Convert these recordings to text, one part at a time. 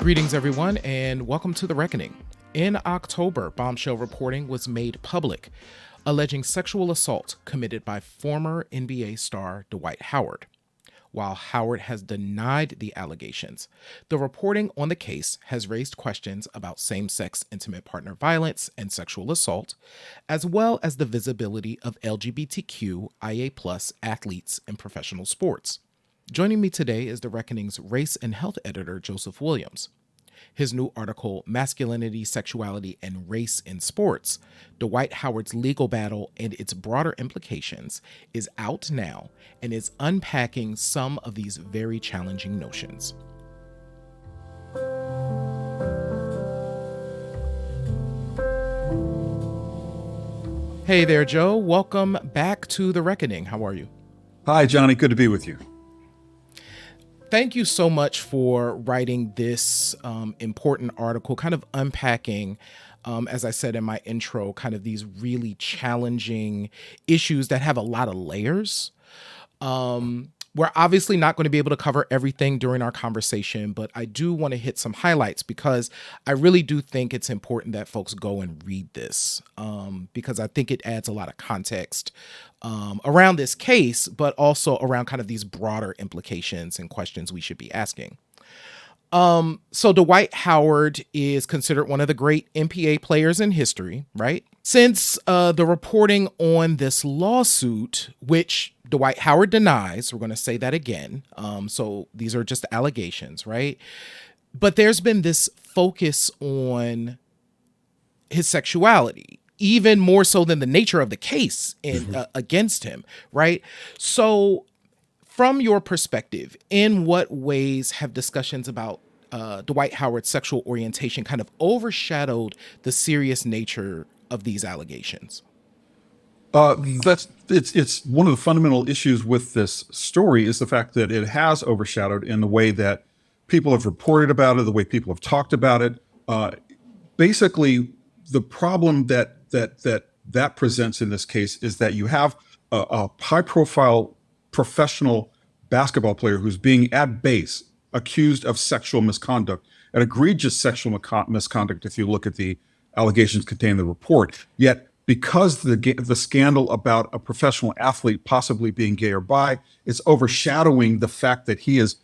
Greetings, everyone, and welcome to The Reckoning. In October, bombshell reporting was made public, alleging sexual assault committed by former NBA star Dwight Howard. While Howard has denied the allegations, the reporting on the case has raised questions about same-sex intimate partner violence and sexual assault, as well as the visibility of LGBTQIA+ athletes in professional sports. Joining me today is The Reckoning's race and health editor, Joseph Williams. His new article, Masculinity, Sexuality, and Race in Sports, Dwight Howard's Legal Battle and Its Broader Implications, is out now and is unpacking some of these very challenging notions. Hey there, Joe. Welcome back to The Reckoning. How are you? Hi, Johnny. Good to be with you. Thank you so much for writing this important article, kind of unpacking, as I said in my intro, kind of these really challenging issues that have a lot of layers. We're obviously not going to be able to cover everything during our conversation, but I do want to hit some highlights because I really do think it's important that folks go and read this, because I think it adds a lot of context around this case, but also around kind of these broader implications and questions we should be asking. So Dwight Howard is considered one of the great NBA players in history, right? Since the reporting on this lawsuit, which Dwight Howard denies, we're going to say that again. So these are just allegations, right? But there's been this focus on his sexuality, even more so than the nature of the case against him, right? So from your perspective, in what ways have discussions about Dwight Howard's sexual orientation kind of overshadowed the serious nature of these allegations? It's one of the fundamental issues with this story is the fact that it has overshadowed in the way that people have reported about it, the way people have talked about it. Basically, the problem that presents in this case is that you have a high-profile professional basketball player who's being at base accused of sexual misconduct, and egregious sexual misconduct if you look at the allegations contained in the report. Yet, because the scandal about a professional athlete possibly being gay or bi is overshadowing the fact that he is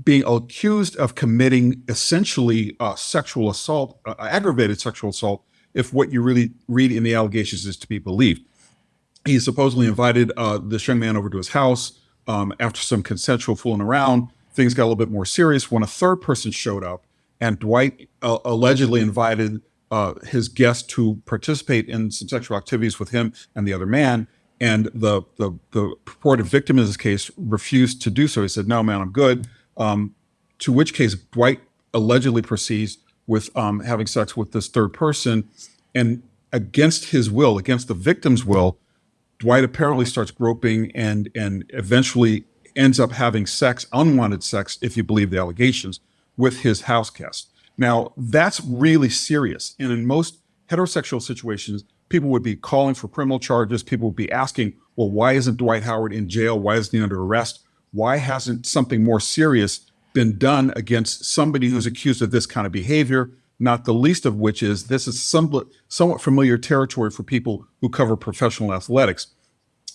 being accused of committing essentially sexual assault, aggravated sexual assault, if what you really read in the allegations is to be believed. He supposedly invited this young man over to his house after some consensual fooling around. Things got a little bit more serious when a third person showed up, and Dwight allegedly invited his guest to participate in some sexual activities with him and the other man. And the purported victim in this case refused to do so. He said, "No, man, I'm good." To which case Dwight allegedly proceeds with having sex with this third person, and against his will, against the victim's will, Dwight apparently starts groping and eventually ends up having sex, unwanted sex, if you believe the allegations, with his house guest. Now, that's really serious. And in most heterosexual situations, people would be calling for criminal charges. People would be asking, well, why isn't Dwight Howard in jail? Why isn't he under arrest? Why hasn't something more serious been done against somebody who's accused of this kind of behavior? Not the least of which is this is somewhat familiar territory for people who cover professional athletics.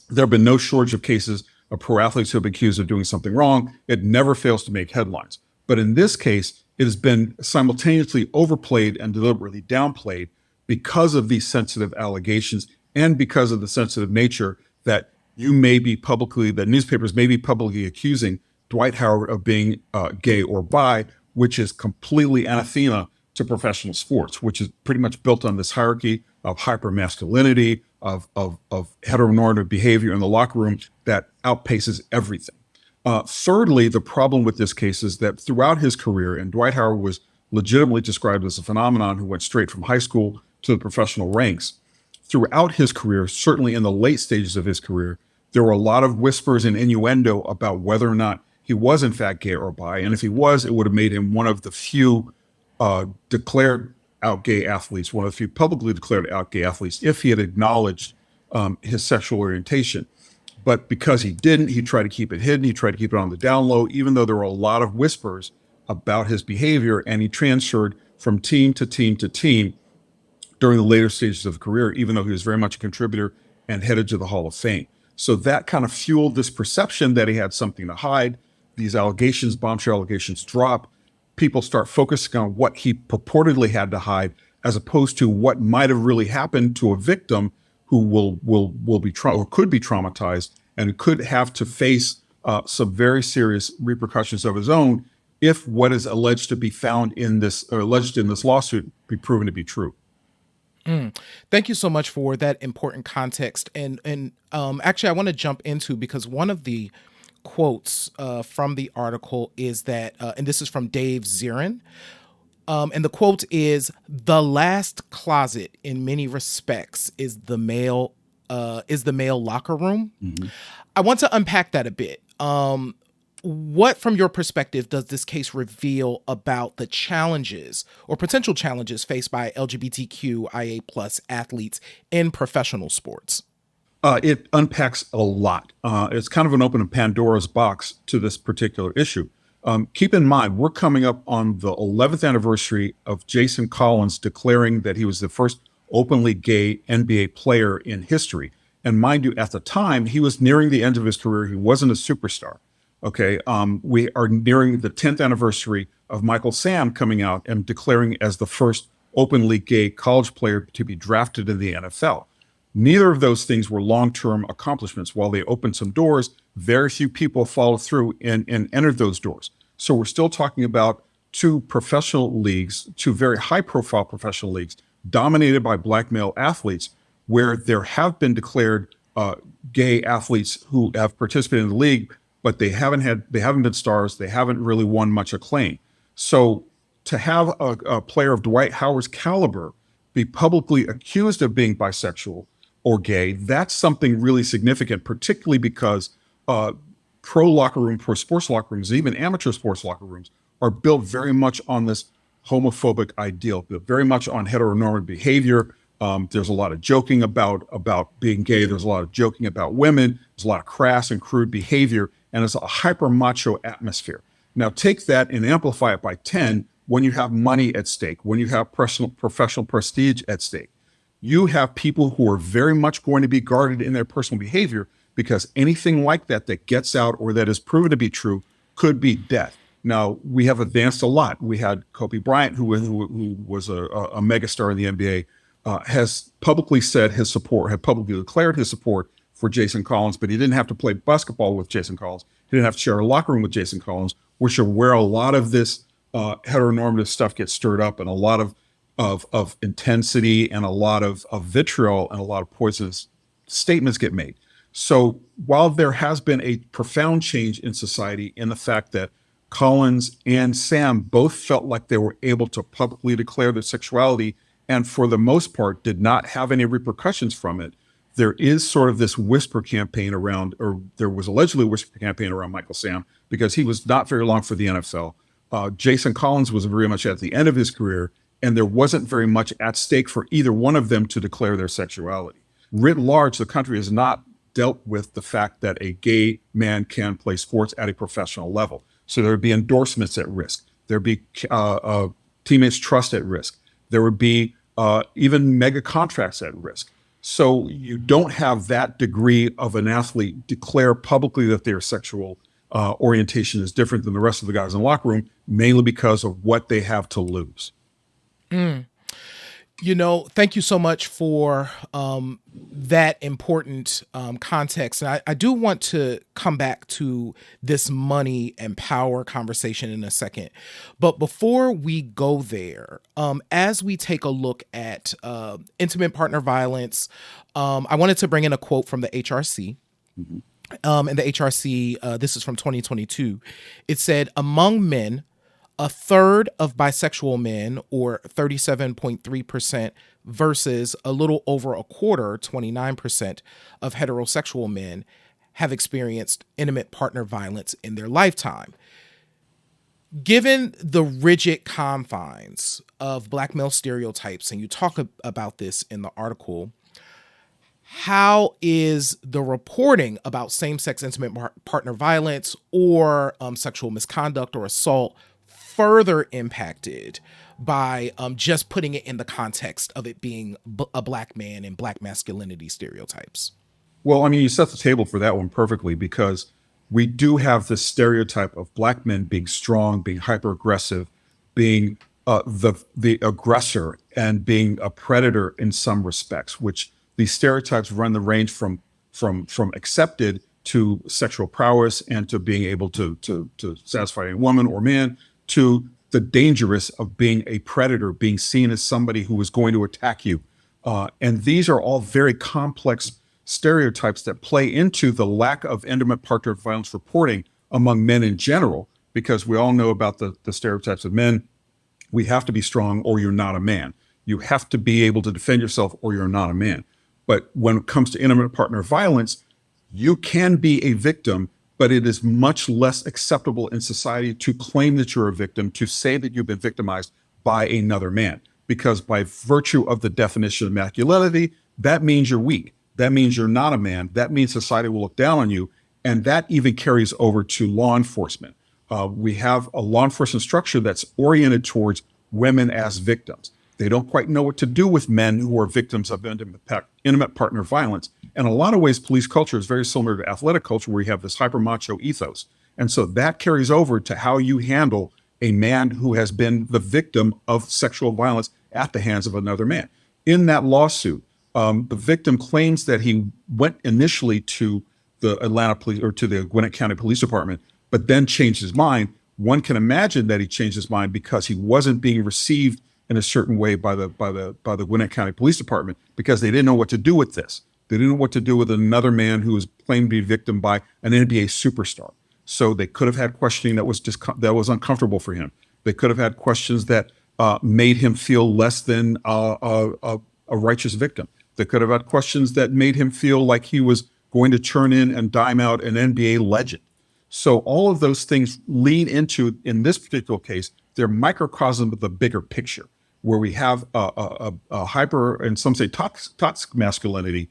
There have been no shortage of cases of pro athletes who have been accused of doing something wrong. It never fails to make headlines. But in this case, it has been simultaneously overplayed and deliberately downplayed because of these sensitive allegations and because of the sensitive nature that that newspapers may be publicly accusing Dwight Howard of being gay or bi, which is completely anathema to professional sports, which is pretty much built on this hierarchy of hypermasculinity, of heteronormative behavior in the locker room that outpaces everything. Thirdly, the problem with this case is that throughout his career, and Dwight Howard was legitimately described as a phenomenon who went straight from high school to the professional ranks. Throughout his career, certainly in the late stages of his career, there were a lot of whispers and innuendo about whether or not he was in fact gay or bi. And if he was, it would have made him one of the few declared out gay athletes, one of the few publicly declared out gay athletes, if he had acknowledged his sexual orientation. But because he didn't, he tried to keep it hidden. He tried to keep it on the down low, even though there were a lot of whispers about his behavior, and he transferred from team to team to team during the later stages of the career, even though he was very much a contributor and headed to the Hall of Fame. So that kind of fueled this perception that he had something to hide. These allegations, bombshell allegations, drop. People start focusing on what he purportedly had to hide, as opposed to what might have really happened to a victim who will be or could be traumatized and could have to face some very serious repercussions of his own if what is alleged to be found in this, or alleged in this lawsuit, be proven to be true. Thank you so much for that important context. And actually, I want to jump into, because one of the quotes from the article is that, and this is from Dave Zirin, and the quote is, "The last closet, in many respects, is the male locker room." I want to unpack that a bit. What, from your perspective, does this case reveal about the challenges or potential challenges faced by LGBTQIA plus athletes in professional sports? It unpacks a lot. It's kind of an open Pandora's box to this particular issue. Keep in mind, we're coming up on the 11th anniversary of Jason Collins declaring that he was the first openly gay NBA player in history. And mind you, at the time, he was nearing the end of his career. He wasn't a superstar. Okay. We are nearing the 10th anniversary of Michael Sam coming out and declaring as the first openly gay college player to be drafted in the NFL. Neither of those things were long-term accomplishments. While they opened some doors, very few people followed through and entered those doors. So we're still talking about two professional leagues, two very high-profile professional leagues, dominated by Black male athletes, where there have been declared gay athletes who have participated in the league, but they haven't been stars. They haven't really won much acclaim. So to have a player of Dwight Howard's caliber be publicly accused of being bisexual or gay, that's something really significant, particularly because pro sports locker rooms, even amateur sports locker rooms, are built very much on this homophobic ideal, built very much on heteronormative behavior. There's a lot of joking about being gay. There's a lot of joking about women. There's a lot of crass and crude behavior, and it's a hyper macho atmosphere. Now take that and amplify it by 10 when you have money at stake, when you have professional prestige at stake. You have people who are very much going to be guarded in their personal behavior, because anything like that that gets out or that is proven to be true could be death. Now, we have advanced a lot. We had Kobe Bryant, who was a megastar in the NBA, has publicly said his support, had publicly declared his support for Jason Collins, but he didn't have to play basketball with Jason Collins. He didn't have to share a locker room with Jason Collins, which are where a lot of this heteronormative stuff gets stirred up, and a lot of intensity and a lot of vitriol and a lot of poisonous statements get made. So while there has been a profound change in society in the fact that Collins and Sam both felt like they were able to publicly declare their sexuality and for the most part did not have any repercussions from it, there is sort of this whisper campaign around, or there was allegedly a whisper campaign around Michael Sam, because he was not very long for the NFL. Jason Collins was very much at the end of his career, and there wasn't very much at stake for either one of them to declare their sexuality. Writ large, the country has not dealt with the fact that a gay man can play sports at a professional level. So there would be endorsements at risk. There'd be teammates' trust at risk. There would be even mega contracts at risk. So you don't have that degree of an athlete declare publicly that their sexual orientation is different than the rest of the guys in the locker room, mainly because of what they have to lose. Thank you so much for that important context. And I do want to come back to this money and power conversation in a second. But before we go there, as we take a look at intimate partner violence, I wanted to bring in a quote from the HRC. And the HRC, this is from 2022. It said, among men, a third of bisexual men, or 37.3%, versus a little over a quarter, 29%, of heterosexual men have experienced intimate partner violence in their lifetime. Given the rigid confines of Black male stereotypes, and you talk about this in the article, how is the reporting about same-sex intimate partner violence or sexual misconduct or assault further impacted by just putting it in the context of it being a black man and black masculinity stereotypes? Well, I mean, you set the table for that one perfectly, because we do have this stereotype of black men being strong, being hyper aggressive, being the aggressor, and being a predator in some respects. Which these stereotypes run the range from accepted to sexual prowess and to being able to satisfy a woman or man, to the dangerous of being a predator, being seen as somebody who is going to attack you. And these are all very complex stereotypes that play into the lack of intimate partner violence reporting among men in general, because we all know about the stereotypes of men. We have to be strong or you're not a man. You have to be able to defend yourself or you're not a man. But when it comes to intimate partner violence, you can be a victim, but it is much less acceptable in society to claim that you're a victim, to say that you've been victimized by another man. Because by virtue of the definition of masculinity, that means you're weak. That means you're not a man. That means society will look down on you. And that even carries over to law enforcement. We have a law enforcement structure that's oriented towards women as victims. They don't quite know what to do with men who are victims of intimate partner violence. In a lot of ways, police culture is very similar to athletic culture, where you have this hyper macho ethos. And so that carries over to how you handle a man who has been the victim of sexual violence at the hands of another man. In that lawsuit, the victim claims that he went initially to the Atlanta police or to the Gwinnett County Police Department, but then changed his mind. One can imagine that he changed his mind because he wasn't being received in a certain way by the Gwinnett County Police Department, because they didn't know what to do with this. They didn't know what to do with another man who was claimed to be victim by an NBA superstar. So they could have had questioning that was uncomfortable for him. They could have had questions that made him feel less than a righteous victim. They could have had questions that made him feel like he was going to turn in and dime out an NBA legend. So all of those things lead into, in this particular case, they're microcosm of the bigger picture, where we have a hyper, and some say toxic masculinity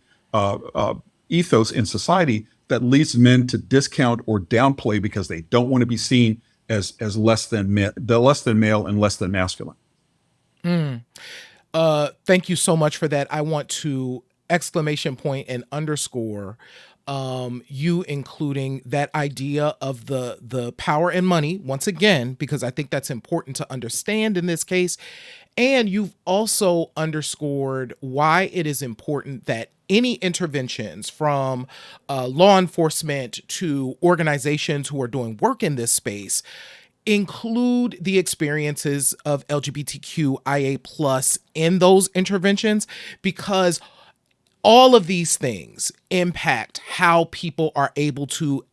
ethos in society that leads men to discount or downplay because they don't want to be seen as less than male and less than masculine. Thank you so much for that. I want to exclamation point and underscore you including that idea of the power and money once again, because I think that's important to understand in this case. And you've also underscored why it is important that any interventions from law enforcement to organizations who are doing work in this space include the experiences of LGBTQIA plus in those interventions, because all of these things impact how people are able to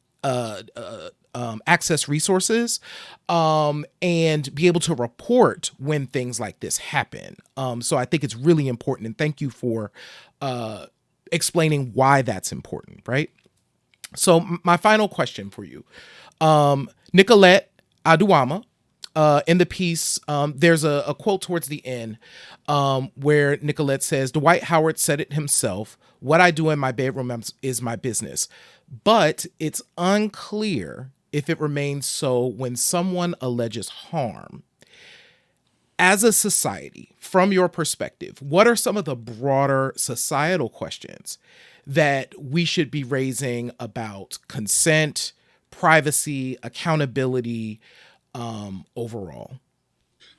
access resources and be able to report when things like this happen. So I think it's really important, and thank you for explaining why that's important, right? So my final question for you, Nicolette Aduama, in the piece, there's a quote towards the end where Nicolette says, Dwight Howard said it himself, "What I do in my bedroom is my business." But it's unclear if it remains so when someone alleges harm. As a society, from your perspective, what are some of the broader societal questions that we should be raising about consent, privacy, accountability, overall?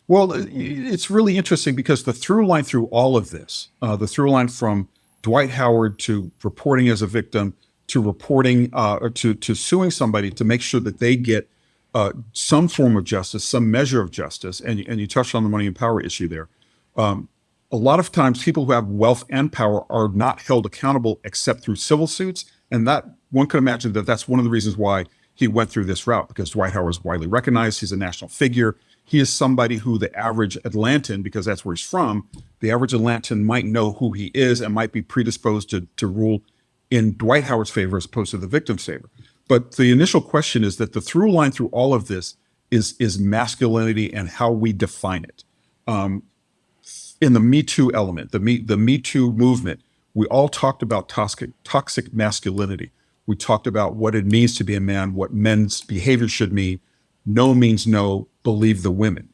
Well, it's really interesting because the through line through all of this, the through line from Dwight Howard to reporting as a victim to reporting or to suing somebody to make sure that they get some form of justice, some measure of justice, and you touched on the money and power issue there. A lot of times people who have wealth and power are not held accountable except through civil suits, and that one could imagine that that's one of the reasons why he went through this route, because Dwight Howard is widely recognized. He's a national figure. He is somebody who the average Atlantan, because that's where he's from, the average Atlantan might know who he is and might be predisposed to rule in Dwight Howard's favor as opposed to the victim's favor. But the initial question is that the through line through all of this is masculinity and how we define it. In the Me Too element, the Me Too movement, we all talked about toxic masculinity. We talked about what it means to be a man, what men's behavior should mean. no means no, believe the women.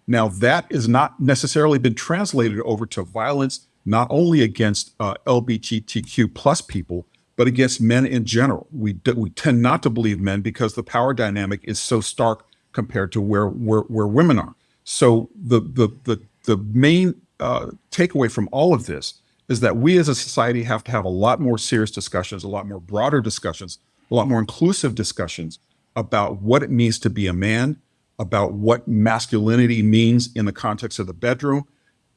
Now, that is not necessarily been translated over to violence, not only against LGBTQ plus people, but against men in general. We tend not to believe men because the power dynamic is so stark compared to where women are. So the main takeaway from all of this is that we as a society have to have a lot more serious discussions, a lot more broader discussions, a lot more inclusive discussions about what it means to be a man, about what masculinity means in the context of the bedroom,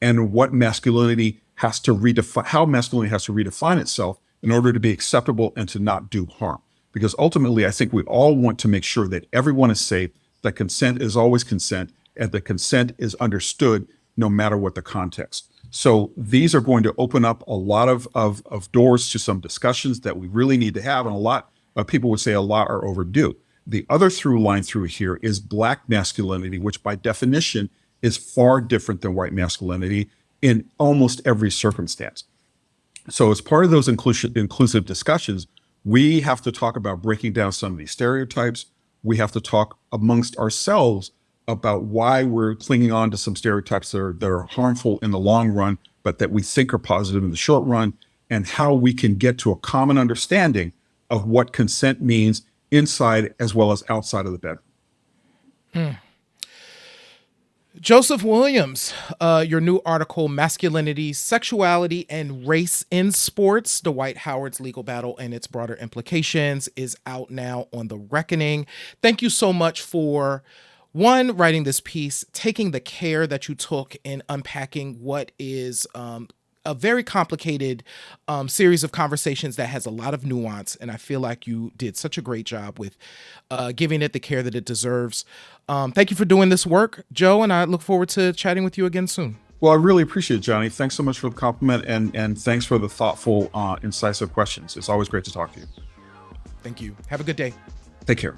and what masculinity has to redefine, how masculinity has to redefine itself in order to be acceptable and to not do harm. Because ultimately, I think we all want to make sure that everyone is safe, that consent is always consent, and that consent is understood no matter what the context. So these are going to open up a lot of doors to some discussions that we really need to have, and a lot of people would say a lot are overdue. The other through line through here is Black masculinity, which by definition is far different than white masculinity in almost every circumstance. So as part of those inclusive discussions, we have to talk about breaking down some of these stereotypes. We have to talk amongst ourselves about why we're clinging on to some stereotypes that are harmful in the long run, but that we think are positive in the short run, and how we can get to a common understanding of what consent means inside as well as outside of the bedroom. Joseph Williams, your new article, Masculinity, Sexuality, and Race in Sports, Dwight Howard's Legal Battle and Its Broader Implications, is out now on The Reckoning. Thank you so much for, one, writing this piece, taking the care that you took in unpacking what is a very complicated series of conversations that has a lot of nuance. And I feel like you did such a great job with giving it the care that it deserves. Thank you for doing this work, Joe, and I look forward to chatting with you again soon. Well, I really appreciate it, Johnny. Thanks so much for the compliment, and thanks for the thoughtful, incisive questions. It's always great to talk to you. Thank you. Have a good day. Take care.